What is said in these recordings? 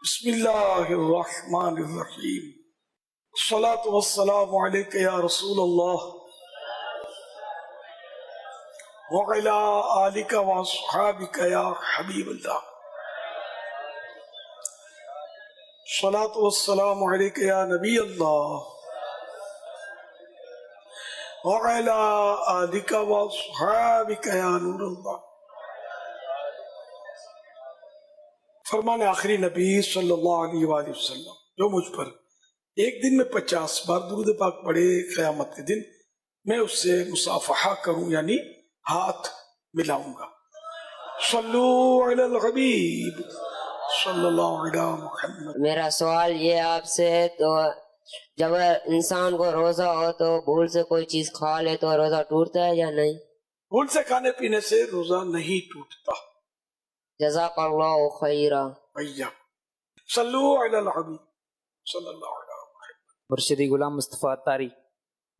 بسم اللہ الرحمن الرحیم الصلاۃ والسلام علیک یا رسول اللہ وعلی آلک واصحابک یا حبیب اللہ الصلاۃ والسلام علیک یا نبی اللہ وعلی آلک واصحابک یا نور اللہ۔ فرمان آخری نبی صلی اللہ علیہ وآلہ وسلم جو مجھ پر ایک دن میں 50 بار درود پاک پڑھے، قیامت کے دن میں اس سے مصافحہ کروں یعنی ہاتھ ملاؤں گا۔ صلو علی الحبیب صلی اللہ علیہ محمد۔ میرا سوال یہ آپ سے ہے، تو جب انسان کو روزہ ہو تو بھول سے کوئی چیز کھا لے تو روزہ ٹوٹتا ہے یا نہیں؟ بھول سے کھانے پینے سے روزہ نہیں ٹوٹتا۔ جزاک اللہ خیرہ۔ بھیا صلو علی الحبیب صلی اللہ علیہ محمد۔ مرشدی غلام مصطفیٰ تاری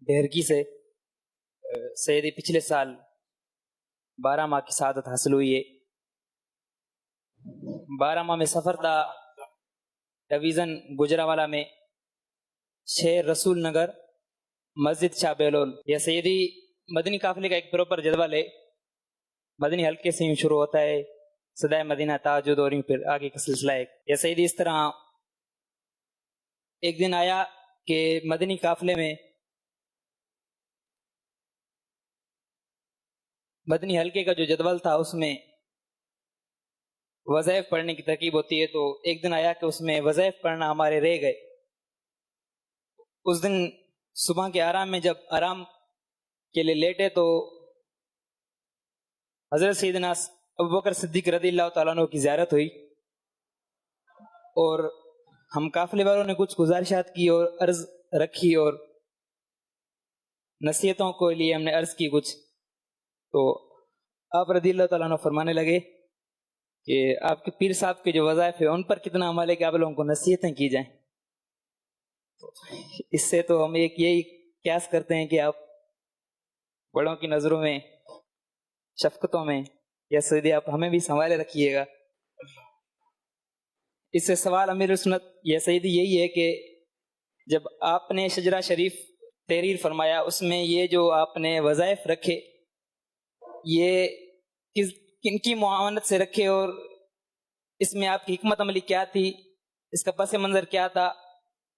ڈہرکی سے سیدی پچھلے سال 12 ماہ کی سعادت حاصل ہوئی ہے۔ 12 ماہ میں سفر تھا ڈویژن گجرانوالہ میں، شہر رسول نگر، مسجد شاہ بہلول۔ یہ سیدی مدنی قافلے کا ایک پراپر جدول ہے، مدنی حلقے سے یوں شروع ہوتا ہے، صدائے مدینہ، تہجد اور یوں پھر آگے کا سلسلہ ہے۔ یہ سیدی اس طرح ایک دن آیا کہ مدنی قافلے میں مدنی حلقے کا جو جدول تھا اس میں وظائف پڑھنے کی ترکیب ہوتی ہے، تو ایک دن آیا کہ اس میں وظائف پڑھنا ہمارے رہ گئے۔ اس دن صبح کے آرام میں جب آرام کے لیے لیٹے تو حضرت سیدنا ابوبکر صدیق رضی اللہ تعالیٰ عنہ کی زیارت ہوئی، اور ہم قافلے والوں نے کچھ گزارشات کی اور عرض رکھی اور نصیحتوں کو لیے ہم نے عرض کی کچھ، تو آپ رضی اللہ تعالیٰ عنہ فرمانے لگے کہ آپ کے پیر صاحب کے جو وظائف ہیں ان پر کتنا عمل ہے کہ آپ لوگوں کو نصیحتیں کی جائیں۔ اس سے تو ہم ایک یہی قیاس کرتے ہیں کہ آپ بڑوں کی نظروں میں، شفقتوں میں، یا سیدی آپ ہمیں بھی سنبھالے رکھیے گا۔ اس سے سوال امیر سنت یا سیدی یہی ہے کہ جب آپ نے شجرہ شریف تحریر فرمایا، اس میں یہ جو آپ نے وظائف رکھے، یہ کن کی معاونت سے رکھے، اور اس میں آپ کی حکمت عملی کیا تھی، اس کا پس منظر کیا تھا،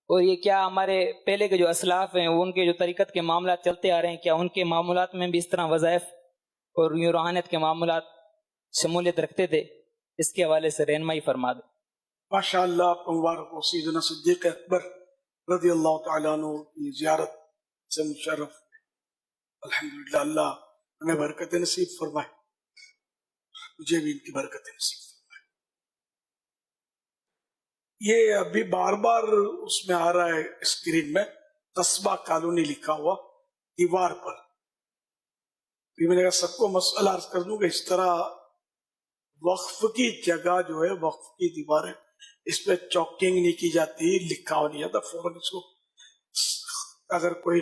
اور یہ کیا ہمارے پہلے کے جو اسلاف ہیں وہ ان کے جو طریقت کے معاملات چلتے آ رہے ہیں، کیا ان کے معاملات میں بھی اس طرح وظائف اور یوں روحانیت کے معاملات شمولیت رکھتے تھے؟ اس کے حوالے سے رہنمائی فرما دیں۔ ماشاء اللہ، آپ کو مبارک ہو۔ سیدنا صدیق اکبر رضی اللہ تعالیٰ عنہ کی زیارت سے مشرف، الحمدللہ اللہ ہمیں برکت نصیب فرمائے، مجھے بھی ان کی برکت نصیب فرمائے۔ یہ ابھی بار بار اس میں آ رہا ہے اسکرین میں، قصبہ کالونی لکھا ہوا دیوار پر۔ میں نے کہا سب کو مسئلہ عرض کر دوں کہ اس طرح وقف کی جگہ جو ہے، وقف کی دیوار ہے، اس پہ چوکنگ نہیں کی جاتی، لکھا ہوا نہیں جاتا، فوراً اس کو اگر کوئی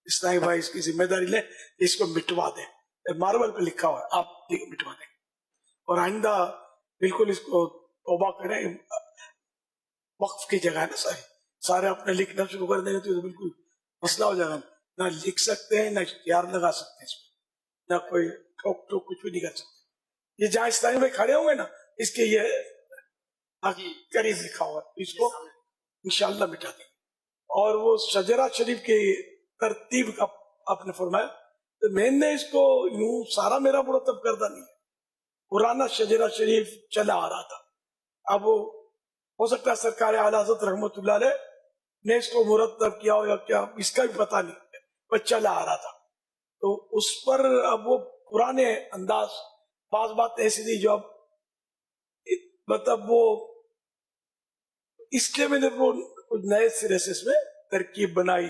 اسلامی بھائی اس کی ذمہ داری لے اس کو مٹوا دیں۔ ماربل پہ لکھا ہوا ہے، آپ مٹوا دیں، اور آئندہ بالکل اس کو توبہ کریں۔ وقف کی جگہ ہے نا، سارے اپنے لکھنا شروع کر دیں گے تو بالکل مسئلہ ہو جائے گا۔ نہ لکھ سکتے ہیں، نہ اشتہار لگا سکتے ہیں اس میں، نہ کوئی ٹھوک ٹھوک کچھ بھی نہیں کر سکتے۔ یہ جہاں اسلامی بھائی کھڑے ہوں گے نا، اس کے یہ قریب لکھا ہوا ہے، اس کو انشاءاللہ مٹا دیں۔ اور وہ شجرہ شریف کی ترتیب کا آپ نے فرمایا، تو میں نے اس کو یوں سارا میرا مرتب کردہ نہیں ہے، پرانا شجرہ شریف چلا آ رہا تھا۔ اب وہ ہو سکتا ہے سرکار اعلیٰ حضرت رحمت اللہ علیہ نے اس کو مرتب کیا ہو یا کیا، اس کا بھی پتہ نہیں، وہ چلا آ رہا تھا، تو اس پر اب وہ پرانے انداز، بعض بات ایسی تھی جو اب مطلب وہ اس کے میں نے وہ کچھ نئے سرے سے اس میں ترکیب بنائی،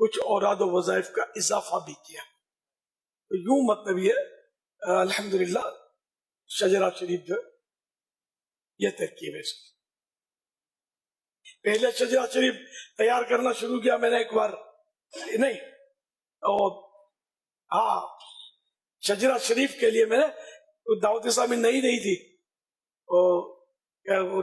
کچھ اوراد و وظائف کا اضافہ بھی کیا۔ تو یوں مطلب یہ الحمدللہ شجرہ شریف جو یہ ترکیب ہے اس کی۔ پہلے شجرہ شریف تیار کرنا شروع کیا میں نے ایک بار، نہیں اور ہاں شجرہ شریف کے لیے میں نے دعوت اسلامی نہیں دی تھی، وہ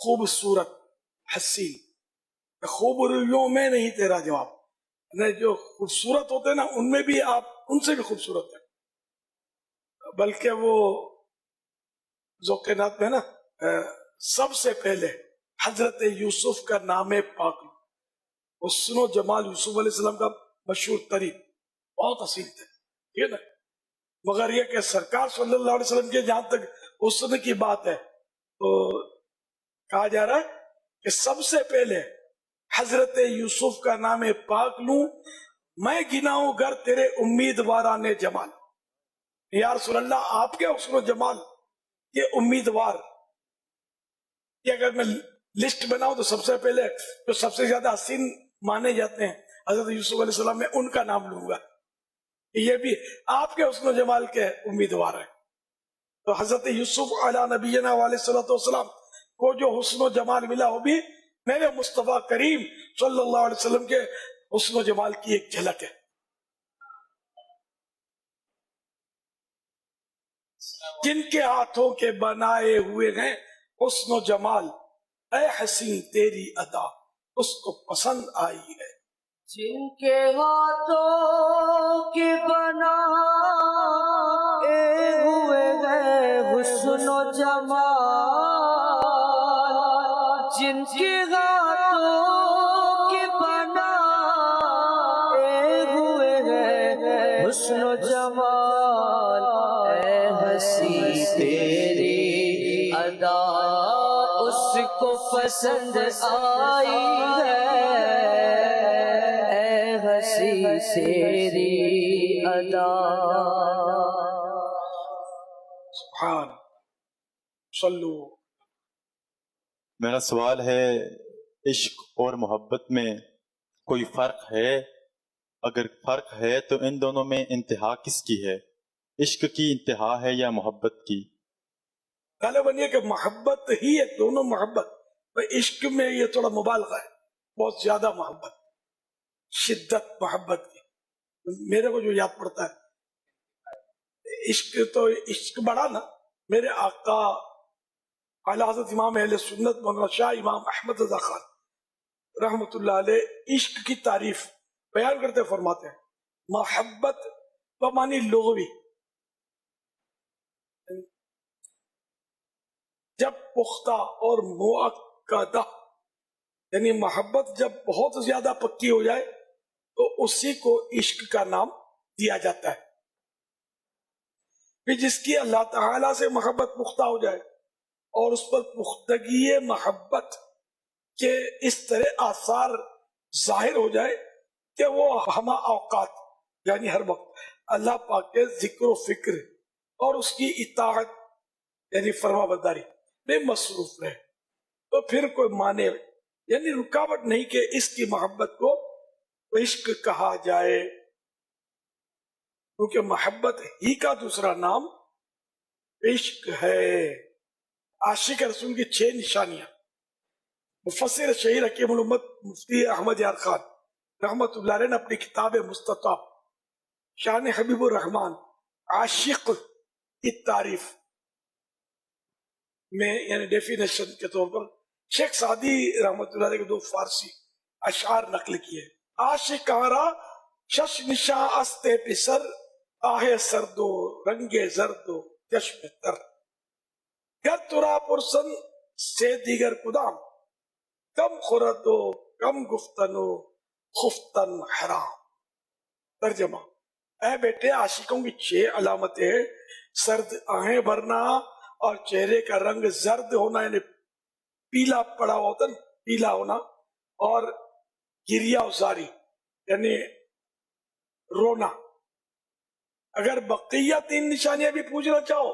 خوبصورت حسین، خوبرویوں میں نہیں تیرا جواب، نہیں جو خوبصورت ہوتے نا ان میں بھی آپ ان سے بھی خوبصورت ہیں، بلکہ وہ ذوقینات میں نا سب سے پہلے حضرت یوسف کا نام پاک، حسن و جمال یوسف علیہ السلام کا مشہور ترین، بہت حسین تھے، ٹھیک ہے نا، مگر یہ کہ سرکار صلی اللہ علیہ وسلم کے جہاں تک حسن کی بات ہے تو کہا جا رہا ہے کہ سب سے پہلے حضرت یوسف کا نام پاک لوں، میں گناؤں گر تیرے امیدواران جمال، یا رسول اللہ آپ کے حسن و جمال یہ امیدوار، کہ اگر میں لسٹ بناؤں تو سب سے پہلے جو سب سے زیادہ حسین مانے جاتے ہیں حضرت یوسف علیہ السلام، میں ان کا نام لوں گا، یہ بھی آپ کے حسن و جمال کے امیدوار ہیں۔ تو حضرت یوسف علیہ نبینا علیہ الصلوۃ والسلام کو جو حسن و جمال ملا وہ بھی میرے مصطفیٰ کریم صلی اللہ علیہ وسلم کے حسن و جمال کی ایک جھلک ہے۔ جن کے ہاتھوں کے بنائے ہوئے ہیں حسن و جمال، اے حسین تیری ادا اس کو پسند آئی ہے۔ جن کے ہاتھوں کے بنائے ہوئے ہیں حسن و جمال، جن کے ہاتھوں کے بنائے ہوئے ہیں حسن و جمال، اے ہنسی تیری ادا اس کو پسند آئی ہے، اے ہنسی تیری ادا۔ سبحان صلو۔ میرا سوال ہے، عشق اور محبت میں کوئی فرق ہے؟ اگر فرق ہے تو ان دونوں میں انتہا کس کی ہے؟ عشق کی انتہا ہے یا محبت کی؟ غالباً یہ کہ محبت ہی ہے، دونوں محبت، عشق میں یہ تھوڑا مبالغہ ہے، بہت زیادہ محبت، شدت محبت کی۔ میرے کو جو یاد پڑتا ہے عشق تو عشق بڑا نا، میرے آقا اعلی حضرت امام اہل سنت مولانا شاہ امام احمد رضا خان رحمۃ اللہ علیہ عشق کی تعریف بیان کرتے فرماتے ہیں، محبت بمعنی لغوی، جب پختہ اور مؤکدہ، یعنی محبت جب بہت زیادہ پکی ہو جائے تو اسی کو عشق کا نام دیا جاتا ہے۔ پھر جس کی اللہ تعالی سے محبت پختہ ہو جائے اور اس پر پختگی محبت کے اس طرح آثار ظاہر ہو جائے کہ وہ ہمہ اوقات یعنی ہر وقت اللہ پاک کے ذکر و فکر اور اس کی اطاعت یعنی فرما برداری میں مصروف رہے، تو پھر کوئی معنی یعنی رکاوٹ نہیں کہ اس کی محبت کو عشق کہا جائے، کیونکہ محبت ہی کا دوسرا نام عشق ہے۔ عاشق رسول کی 6 نشانیاں، مفسر شہیر حکیم الامت مفتی احمد یار خان رحمت اللہ علیہ نے اپنی کتاب مستطاب شان حبیب الرحمن عاشق کی تعریف میں یعنی ڈیفینیشن کے طور پر شیخ سعدی رحمت اللہ علیہ کے 2 فارسی اشعار نقل کیے۔ عاشقارا شش نشاں استے پسر، آہ سردو رنگ زردو چشم تر، گر ترا پرسن سے دیگر کدام، کم خوردو کم گفتنو خفتن حرام۔ ترجمہ، اے بیٹے عاشقوں کی 6 علامتیں، سرد آہیں بھرنا اور چہرے کا رنگ زرد ہونا یعنی پیلا پڑا ہوتا نا، پیلا ہونا، اور گریا ازاری یعنی رونا۔ اگر بقیہ 3 نشانیاں بھی پوچھنا چاہو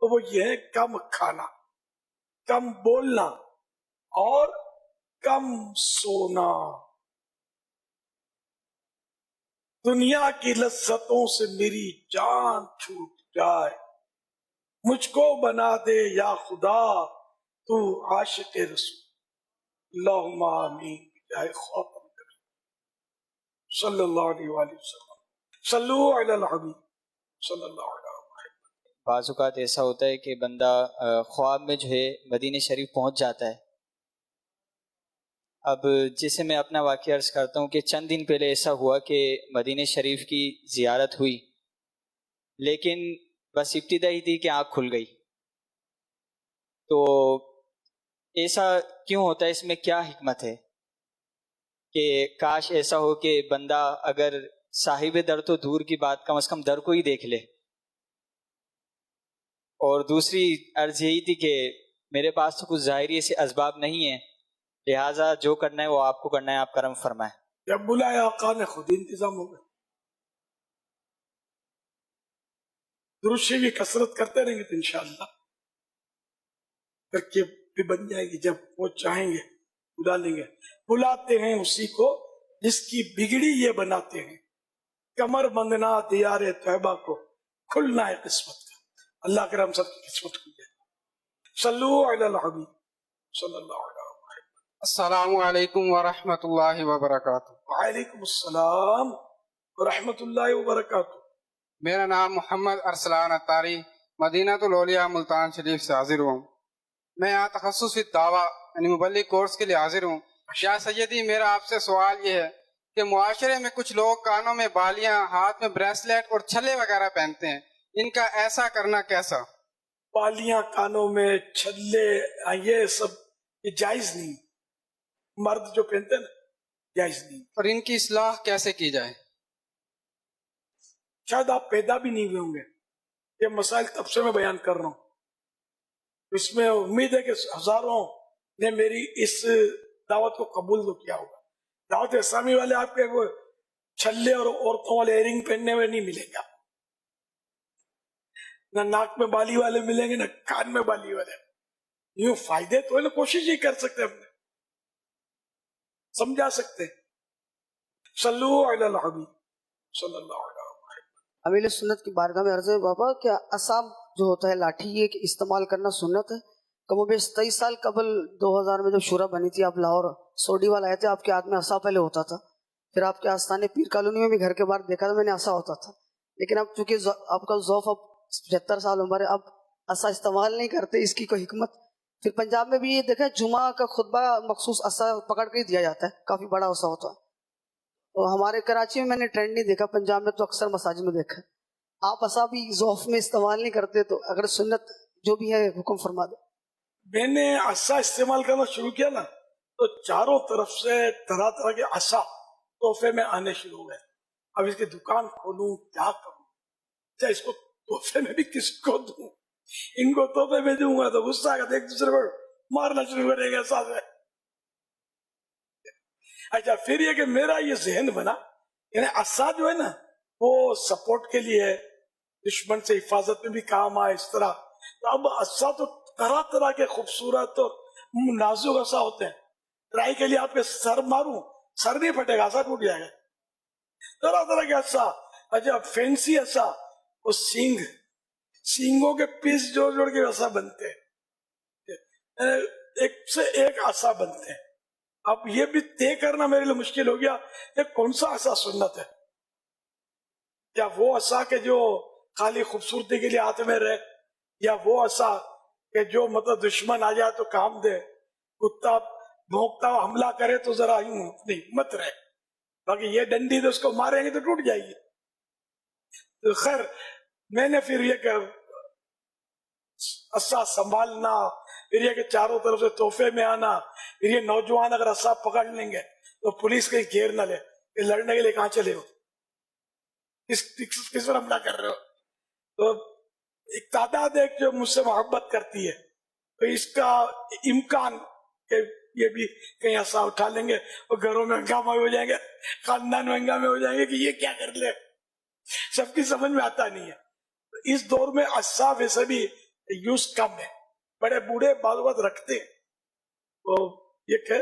تو وہ یہ ہے، کم کھانا، کم بولنا اور کم سونا۔ دنیا کی لذتوں سے میری جان چھوٹ جائے، مجھ کو بنا دے یا خدا تو عاشق رسول، اللہم آمین بجاہ خاتم النبی صلی اللہ علیہ وآلہ وسلم، صلو علی الحبیب صلی اللہ علیہ وسلم۔ بعض اوقات ایسا ہوتا ہے کہ بندہ خواب میں جو ہے مدینہ شریف پہنچ جاتا ہے، اب جسے میں اپنا واقعہ عرض کرتا ہوں کہ چند دن پہلے ایسا ہوا کہ مدینہ شریف کی زیارت ہوئی، لیکن بس ابتدا ہی تھی کہ آنکھ کھل گئی. تو ایسا کیوں ہوتا ہے؟ اس میں کیا حکمت ہے کہ کاش ایسا ہو کہ بندہ اگر صاحب در تو دور کی بات، کم از کم در کو ہی دیکھ لے. اور دوسری عرض یہی تھی کہ میرے پاس تو کچھ ظاہری ایسے اسباب نہیں ہیں، لہٰذا جو کرنا ہے وہ آپ کو کرنا ہے، آپ کرم فرمائیں. جب بلایا آقا نے خود انتظام ہو گیا. درود شریف کی کثرت کرتے رہیں گے تو انشاءاللہ ترکیب بھی بن جائے گی. جب وہ چاہیں گے بلا لیں گے. بلاتے ہیں اسی کو جس کی بگڑی یہ بناتے ہیں. کمر بندنا دیار طیبہ کو کھلنا ہے قسمت کا. اللہ کرم سب کی قسمت کھل جائے. صلو علی الحبیب صلی اللہ علیہ وسلم. السلام علیکم ورحمۃ اللہ وبرکاتہ. وعلیکم السلام ورحمۃ اللہ وبرکاتہ. میرا نام محمد ارسلان اتاری مدینہ الاولیاء ملتان شریف سے حاضر ہوں. میں یہاں تخصصی دعویٰ یعنی مبلغ کورس کے لیے حاضر ہوں. یا سیدی، میرا آپ سے سوال یہ ہے کہ معاشرے میں کچھ لوگ کانوں میں بالیاں، ہاتھ میں بریسلیٹ اور چھلے وغیرہ پہنتے ہیں، ان کا ایسا کرنا کیسا؟ بالیاں کانوں میں، چھلے، یہ سب یہ جائز نہیں. مرد جو پہنتے ہیں نا جائز نہیں. اور ان کی اصلاح کیسے کی جائے؟ شاید آپ پیدا بھی نہیں ہوئے ہوں گے. یہ مسائل تب سے میں بیان کر رہا ہوں. اس میں امید ہے کہ ہزاروں نے میری اس دعوت کو قبول تو کیا ہوگا. دعوت اسلامی والے آپ کے وہ چھلے اور عورتوں والے ایئرنگ پہننے میں نہیں ملیں گے. نہ ناک میں بالی والے ملیں گے، نہ کان میں بالی والے. یوں فائدے تو ہے نا، کوشش ہی کر سکتے اپنے سمجھا سکتے. صلو علی الحبیب صلی اللہ علیہ وسلم. امیل سنت کی بارگاہ میں عرض ہے بابا، کیا عصا جو ہوتا ہے لاٹھی، یہ کہ استعمال کرنا سنت ہے؟ کم و بیش 23 سال قبل 2000 میں جب شورا بنی تھی، آپ لاہور سوڈی والا آئے تھے، آپ کے ہاتھ میں عصا پہلے ہوتا تھا. پھر آپ کے آستانے پیر کالونی میں بھی گھر کے باہر دیکھا تھا میں نے، عصا ہوتا تھا. لیکن اب چونکہ آپ کا ذوف اب 75 سال عمر ہے، اب عصا استعمال نہیں کرتے. اس کی کوئی حکمت؟ پھر پنجاب میں بھی یہ دیکھا، جمعہ کا خطبہ مخصوص عصا پکڑ کے ہی دیا جاتا ہے، کافی بڑا عصا ہوتا ہے. اور ہمارے کراچی میں نے ٹرینڈ نہیں دیکھا، پنجاب میں تو اکثر مساجد میں دیکھا. آپ عصا بھی ذوف میں استعمال نہیں کرتے، تو اگر سنت جو بھی ہے حکم فرما دیں. میں نے عصا استعمال کرنا شروع کیا نا، تو چاروں طرف سے طرح طرح کے عصا تحفے میں آنے شروع ہو گئے. اب اس کی دکان کھولوں کیا کروں؟ اچھا، اس کو تحفے میں بھی کس کو دوں؟ ان کو تحفے میں دوں گا تو غصہ آ گیا، ایک دوسرے کو مارنا شروع کریں گے عصا سے. اچھا، پھر یہ کہ میرا یہ ذہن بنا، یعنی عصا جو ہے نا وہ سپورٹ کے لیے ہے، دشمن سے حفاظت میں بھی کام آئے اس طرح. تو اب عصا تو طرح طرح کے خوبصورت اور نازک عصا ہوتے ہیں. ٹرائی کے لیے آپ کے سر ماروں، سر نہیں پھٹے گا، عصا ٹوٹ جائے گا. طرح طرح کے عصا. اچھا، فینسی عصا، وہ سینگوں کے پیس جوڑ جوڑ کے عصا بنتے ہیں، ایک سے ایک عصا بنتے ہیں. اب یہ بھی طے کرنا میرے لیے مشکل ہو گیا کہ کون سا عصا سنت ہے. کیا وہ عصا کہ جو خالی خوبصورتی کے لیے ہاتھ میں رہے، یا وہ عصا کہ جو مطلب دشمن آ جائے تو کام دے، کتا بھونکتا حملہ کرے تو ذرا یوں اپنی ہمت رہے، باقی یہ ڈنڈی تو اس کو ماریں گے تو ٹوٹ جائے گی. تو خیر، میں نے پھر یہ کہ عصا سنبھالنا، پھر یہ کہ چاروں طرف سے تحفے میں آنا، پھر یہ نوجوان اگر عصا پکڑ لیں گے تو پولیس کہیں گھیر نہ لے کہ لڑنے کے لیے کہاں چلے ہو، کس پر حملہ کر رہے ہو. تو ایک تعداد ہے جو مجھ سے محبت کرتی ہے، تو اس کا امکان کہ یہ بھی کہیں عصا اٹھا لیں گے اور گھروں میں ہنگامہ ہو جائیں گے، خاندان میں ہنگامے ہو جائیں گے کہ یہ کیا کر لے. سب کی سمجھ میں آتا نہیں ہے. اس دور میں عصا ویسے بھی یوز کم ہے، بڑے بوڑھے بعض اوقات رکھتے ہیں. تو یہ کہ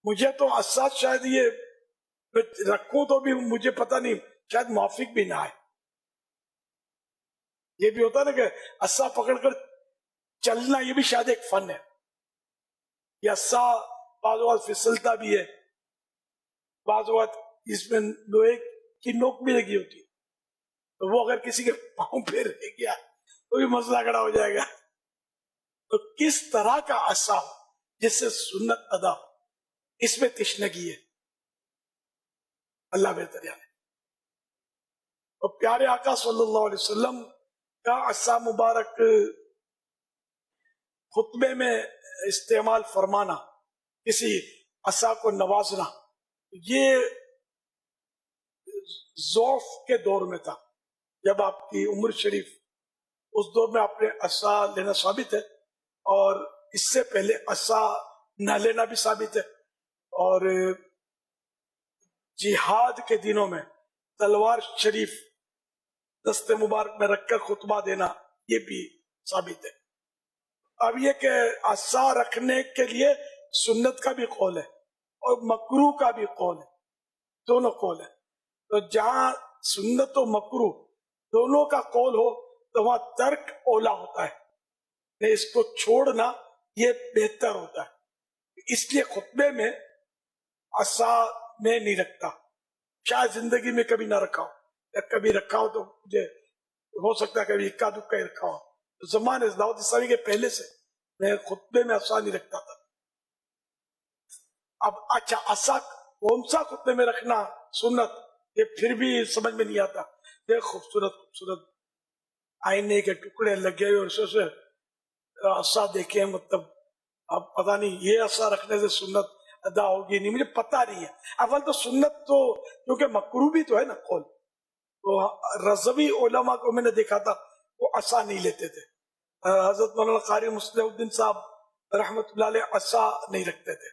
مجھے تو عصا شاید یہ رکھوں تو بھی مجھے پتہ نہیں، شاید موافق بھی نہ آئے. یہ بھی ہوتا ہے نا کہ عصا پکڑ کر چلنا، یہ بھی شاید ایک فن ہے. یہ عصا بعض اوقات پھسلتا بھی ہے، بعض اوقات اس میں لوہے کی نوک بھی لگی ہوتی ہے، تو وہ اگر کسی کے پاؤں پہ رہ گیا تو بھی مسئلہ کھڑا ہو جائے گا. تو کس طرح کا عصا ہو، جس سے سنت ادا ہو، اس میں تشنگی ہے، اللہ بہتر جانے۔ اور پیارے آقا صلی اللہ علیہ وسلم کا عصا مبارک خطبے میں استعمال فرمانا، کسی عصا کو نوازنا، یہ ضعف کے دور میں تھا۔ جب آپ کی عمر شریف، اس دور میں آپ نے عصا لینا ثابت ہے، اور اس سے پہلے عصا نہ لینا بھی ثابت ہے، اور جہاد کے دنوں میں تلوار شریف دست مبارک میں رکھ کر خطبہ دینا، یہ بھی ثابت ہے۔ اب یہ کہ عصا رکھنے کے لیے سنت کا بھی قول ہے اور مکروہ کا بھی قول ہے، دونوں قول ہے۔ تو جہاں سنت و مکروہ دونوں کا قول ہو تو وہاں ترک اولا ہوتا ہے، اس کو چھوڑنا یہ بہتر ہوتا ہے۔ اس لیے خطبے میں عصا میں نہیں رکھتا، شاید زندگی میں کبھی نہ رکھا ہو، یا کبھی رکھا ہو تو مجھے ہو سکتا ہے کبھی اکا دکا ہی رکھا ہو۔ زمانے دعوت اسلامی کے پہلے سے میں خطبے میں عصا نہیں رکھتا تھا۔ اب اچھا عصا کون سا خطبے میں رکھنا سنت، یہ پھر بھی سمجھ میں نہیں آتا۔ یہ خوبصورت خوبصورت آئینے کے ٹکڑے لگے ہوئے، اور سے عصا دیکھے، مطلب اب پتہ نہیں یہ عصا رکھنے سے سنت ادا ہوگی نہیں، مجھے پتہ نہیں ہے۔ اول تو سنت تو کیونکہ مکروہ بھی تو ہے نا قول، تو رضوی علماء کو میں نے دیکھا تھا وہ عصا نہیں لیتے تھے۔ حضرت مولانا قاری مصلح الدین صاحب رحمۃ اللہ علیہ عصا نہیں رکھتے تھے۔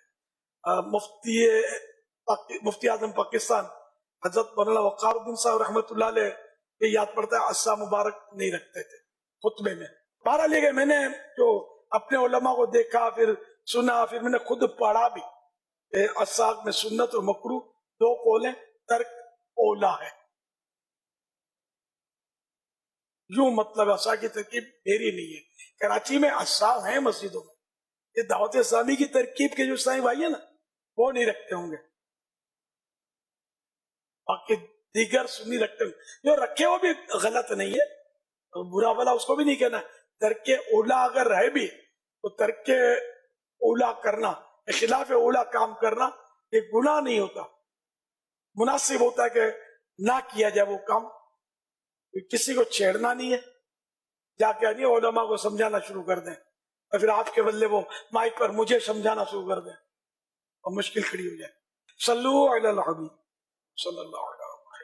مفتی اعظم پاکستان حضرت مولانا وقار الدین صاحب رحمۃ اللہ علیہ یہ یاد پڑتا ہے عصا مبارک نہیں رکھتے تھے خطبے میں۔ بہرحال یہ میں نے جو اپنے علماء کو دیکھا، پھر سنا، پھر میں نے خود پڑھا بھی، عصا میں سنت اور مکروہ دو قول ہیں، ترک اولا ہے۔ یوں مطلب عصا کی ترکیب میری نہیں ہے، کراچی میں عصا ہیں مسجدوں میں، یہ دعوت اسلامی کی ترکیب کے جو اسلامی بھائی ہیں نا وہ نہیں رکھتے ہوں گے، باقی دیگر سنی رکھتے ہوں، جو رکھے وہ بھی غلط نہیں ہے، برا بلا اس کو بھی نہیں کہنا۔ ترک اولا اگر رہے بھی تو ترک اولا کرنا، خلاف اولا کام کرنا یہ گناہ نہیں ہوتا، مناسب ہوتا ہے کہ نہ کیا جائے وہ کام، کسی کو چھیڑنا نہیں ہے، جا کے نہیں علماء کو سمجھانا شروع کر دیں اور پھر آپ کے بدلے وہ مائک پر مجھے سمجھانا شروع کر دیں اور مشکل کھڑی ہو جائے۔ صلو علی الحبیب صلی اللہ علیہ وسلم۔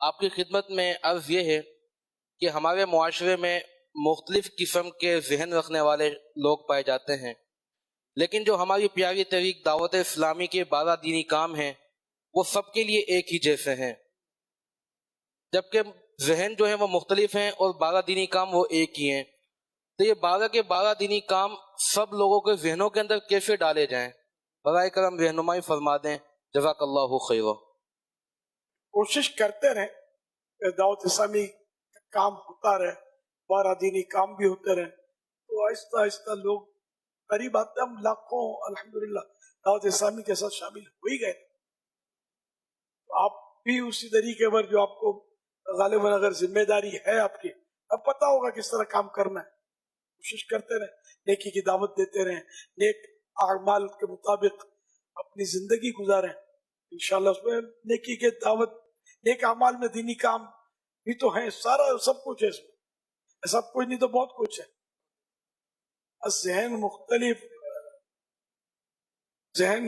آپ کی خدمت میں عرض یہ ہے کہ ہمارے معاشرے میں مختلف قسم کے ذہن رکھنے والے لوگ پائے جاتے ہیں، لیکن جو ہماری پیاری تحریک دعوت اسلامی کے 12 دینی کام ہیں وہ سب کے لیے ایک ہی جیسے ہیں، جبکہ ذہن جو ہیں وہ مختلف ہیں اور 12 دینی کام وہ ایک ہی ہیں۔ تو یہ 12 کے 12 دینی کام سب لوگوں کے ذہنوں کے اندر کیسے ڈالے جائیں، برائے کرم رہنمائی فرما دیں، جزاک اللہ خیر۔ کوشش کرتے رہیں کہ دعوت اسلامی کام ہوتا رہے، 12 دینی کام بھی ہوتے رہے، تو آہستہ آہستہ لوگ قریب آتے، ہم لاکھوں الحمدللہ دعوت اسلامی کے ساتھ شامل ہو ہی گئے۔ آپ بھی اسی طریقے پر جو آپ کو غالباً اگر ذمہ داری ہے آپ کی، اب پتہ ہوگا کس طرح کام کرنا ہے، کوشش کرتے رہیں، نیکی کی دعوت دیتے رہیں، نیک اعمال کے مطابق اپنی زندگی گزاریں، انشاءاللہ اس میں نیکی کے دعوت، نیک اعمال میں دینی کام بھی تو ہیں، سارا سب کچھ ہے اس میں، سب کچھ نہیں تو بہت کچھ ہے۔ ذہن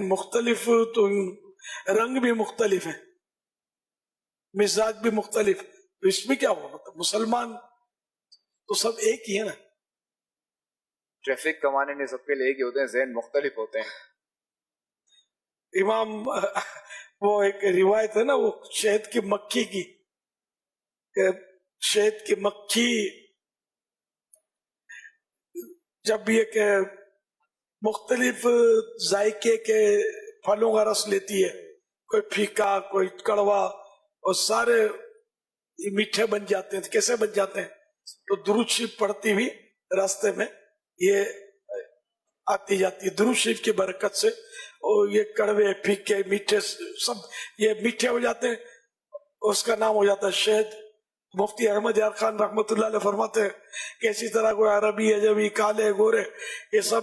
مختلف تو رنگ بھی مختلف ہیں، مزاج بھی مختلف، تو اس میں کیا ہوا، مطلب مسلمان تو سب ایک ہی ہے نا۔ ٹریفک قوانین سب کے لیے ایک ہی ہوتے ہیں، ذہن مختلف ہوتے ہیں۔ امام وہ ایک روایت ہے نا، وہ شہد کی مکھی کی، کہ شہد کی مکھی جب بھی ایک مختلف ذائقے کے پھلوں کا رس لیتی ہے، کوئی پھیکا کوئی کڑوا، اور سارے میٹھے بن جاتے ہیں، کیسے بن جاتے ہیں، تو درود شریف پڑھتی ہوئی راستے میں یہ آتی جاتی ہے، درود شریف کی برکت سے اور یہ کڑوے پھیکے میٹھے سب یہ میٹھے ہو جاتے ہیں، اس کا نام ہو جاتا ہے شہد۔ مفتی احمد یار خان رحمۃ اللہ علیہ فرماتے ہیں کہ اسی طرح کوئی عربی عجمی کالے گورے یہ سب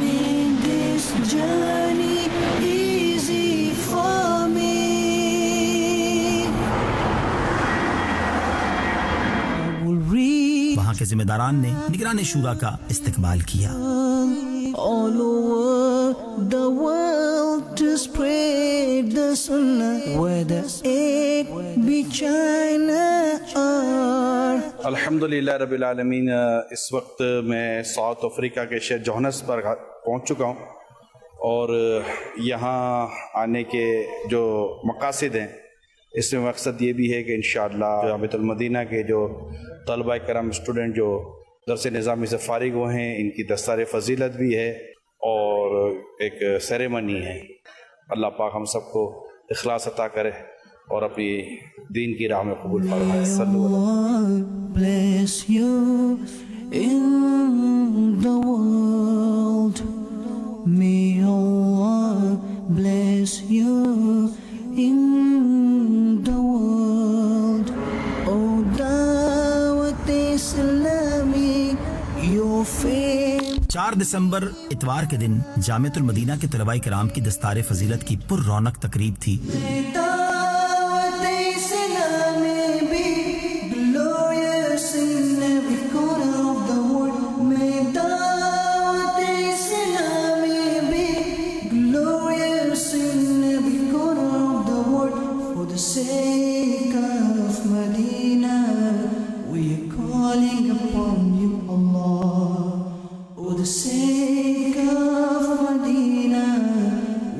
make this journey easy for me। وہاں کے ذمہ داران نے نگران شورا کا استقبال کیا. All over the world to spread the sunnah, whether it be China or الحمدللہ رب العالمین. اس وقت میں ساؤتھ افریقہ کے شہر جوہانسبرگ پہنچ چکا ہوں، اور یہاں آنے کے جو مقاصد ہیں اس میں مقصد یہ بھی ہے کہ انشاءاللہ جامعۃ المدینہ کے جو طلبہ کرام اسٹوڈنٹ جو درس نظامی سے فارغ ہوئے ہیں ان کی دستار فضیلت بھی ہے اور ایک سیریمنی ہے. اللہ پاک ہم سب کو اخلاص عطا کرے اور اپنی دین کی راہ میں قبول فرمائے. bless you in the world. May Allah bless you in the world. Oh Dawat Islami, your fame. 4 دسمبر اتوار کے دن جامعۃ المدینہ کے طلباء کرام کی دستار فضیلت کی پر رونق تقریب تھی. Sake of Medina, we are calling upon you, Allah. For the sake of Medina,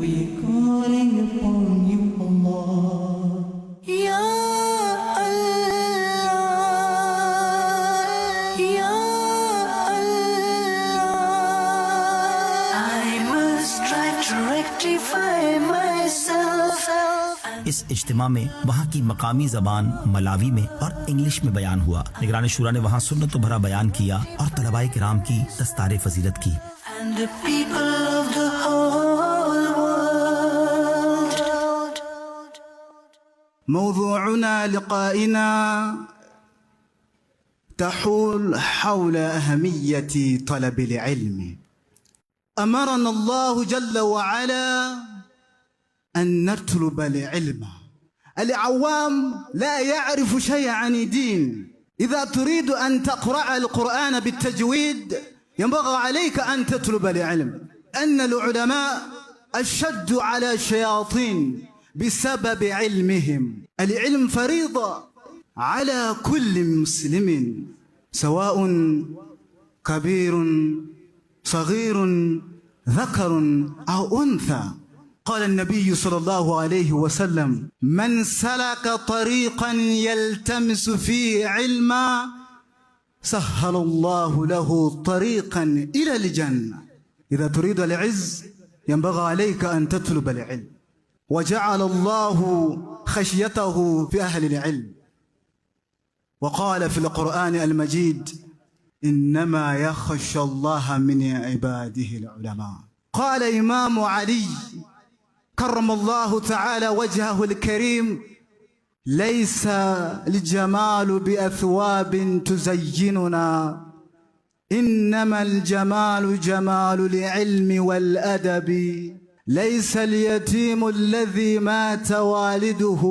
we are calling upon you, Allah. Ya Allah, Ya Allah, I must try to rectify myself. اس اجتماع میں وہاں کی مقامی زبان ملاوی میں اور انگلش میں بیان ہوا. نگران شورا نے وہاں سنت و بھرا بیان کیا اور طلباء کرام کی دستار فضیلت کی. And the people of the whole world. موضوعنا لقائنا تحول حول أهمية طلب العلم. أمرنا الله جل وعلا أن نطلب العلم. العوام لا يعرف شيئا عن الدين. إذا تريد أن تقرأ القرآن بالتجويد ينبغي عليك أن تطلب العلم. أن العلماء أشد على الشياطين بسبب علمهم. العلم فريضة على كل مسلم سواء كبير صغير ذكر أو أنثى. قال النبي صلى الله عليه وسلم من سلك طريقا يلتمس فيه علما سهل الله له طريقا إلى الجنة. إذا تريد العز ينبغي عليك أن تطلب العلم. وجعل الله خشيته في أهل العلم وقال في القرآن المجيد إنما يخشى الله من عباده العلماء. قال إمام علي كرم الله تعالى وجهه الكريم ليس الجمال بأثواب تزيننا إنما الجمال جمال العلم والأدب. ليس اليتيم الذي مات والده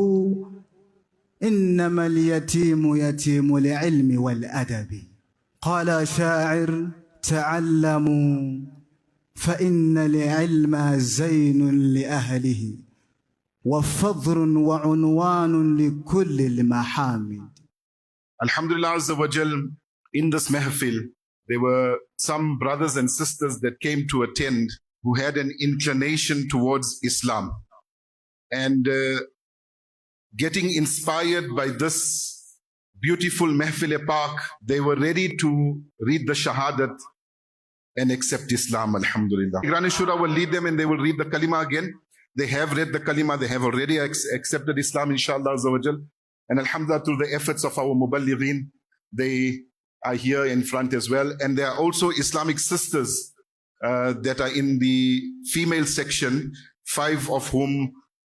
إنما اليتيم يتيم العلم والأدب. قال شاعر تعلموا فإن العلم زين لأهله وفضل وعنوان لكل المحامد. Alhamdulillah Azza wa Jal, in this mahfil, there were some brothers and sisters that came to attend who had an inclination towards Islam. And getting inspired by this beautiful mahfil-e-Pak, they were ready to read the Shahadat and accept Islam, alhamdulillah. Nigran Shura will lead them and they will read the kalima again. They have read the kalima, they have already accepted Islam, inshallah Azza wa Jal. And alhamdulillah, through the efforts of our muballighin, they are here in front as well. And there are also Islamic sisters that are in the female section, 5 of whom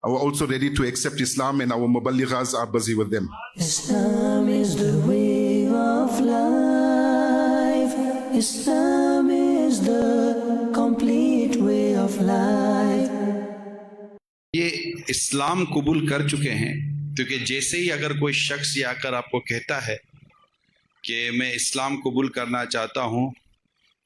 are also ready to accept Islam, and our muballighas are busy with them. Islam is the way of life. Islam is the complete way of life. یہ اسلام قبول کر چکے ہیں، کیونکہ جیسے ہی اگر کوئی شخص یہ آ کر آپ کو کہتا ہے کہ میں اسلام قبول کرنا چاہتا ہوں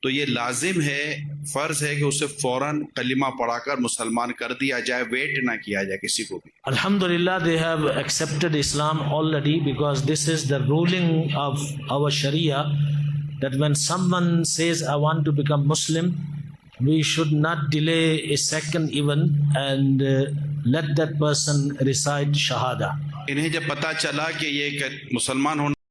تو یہ لازم ہے، فرض ہے کہ اسے فوراً کلمہ پڑھا کر مسلمان کر دیا جائے، ویٹ نہ کیا جائے کسی کو بھی؟ Alhamdulillah, they have accepted Islam already because this is the ruling of our Sharia that when someone says I want to become Muslim, we should not delay a second even and let that person recite Shahada. انہیں جب پتہ چلا کہ یہ مسلمان ہونا